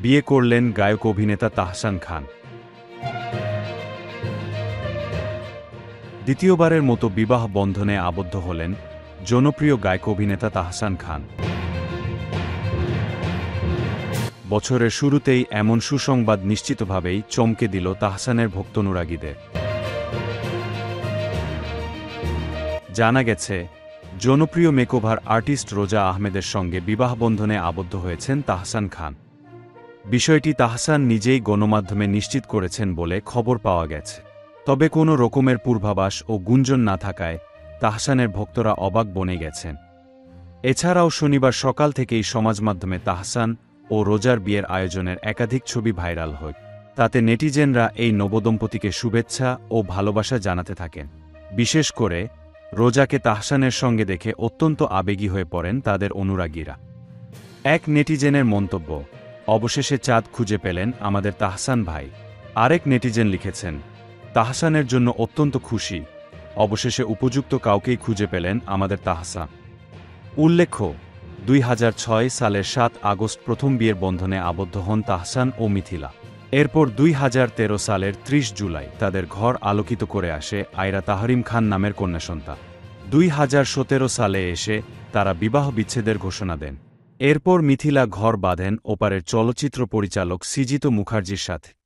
বিয়ে করলেন গায়ক অভিনেতা তাহসান খান। দ্বিতীয়বারের মতো বিবাহ বন্ধনে আবদ্ধ হলেন জনপ্রিয় গায়ক অভিনেতা তাহসান খান। বছরের শুরুতেই এমন সুসংবাদ নিশ্চিতভাবেই চমকে দিল তাহসানের ভক্তানুরাগীদের। জানা গেছে, জনপ্রিয় মেকওভার আর্টিস্ট রোজা আহমেদের সঙ্গে বিবাহবন্ধনে আবদ্ধ হয়েছেন তাহসান খান। বিষয়টি তাহসান নিজেই গণমাধ্যমে নিশ্চিত করেছেন বলে খবর পাওয়া গেছে। তবে কোনো রকমের পূর্বাভাস ও গুঞ্জন না থাকায় তাহসানের ভক্তরা অবাক বনে গেছেন। এছাড়াও শনিবার সকাল থেকেই সমাজমাধ্যমে তাহসান ও রোজার বিয়ের আয়োজনের একাধিক ছবি ভাইরাল হয়। তাতে নেটিজেনরা এই নবদম্পতিকে শুভেচ্ছা ও ভালোবাসা জানাতে থাকেন। বিশেষ করে রোজাকে তাহসানের সঙ্গে দেখে অত্যন্ত আবেগী হয়ে পড়েন তাদের অনুরাগীরা। এক নেটিজেনের মন্তব্য, অবশেষে চাঁদ খুঁজে পেলেন আমাদের তাহসান ভাই। আরেক নেটিজেন লিখেছেন, তাহসানের জন্য অত্যন্ত খুশি, অবশেষে উপযুক্ত কাউকেই খুঁজে পেলেন আমাদের তাহসান। উল্লেখ্য, 2006 সালের 7 আগস্ট প্রথম বিয়ের বন্ধনে আবদ্ধ হন তাহসান ও মিথিলা। এরপর 2013 সালের 30 জুলাই তাদের ঘর আলোকিত করে আসে আয়রা তাহরিম খান নামের কন্যাসন্তান। 2017 সালে এসে তারা বিবাহ বিচ্ছেদের ঘোষণা দেন। এরপর মিথিলা ঘর বাঁধেন ওপারের চলচ্চিত্র পরিচালক সৃজিত মুখার্জির সাথে।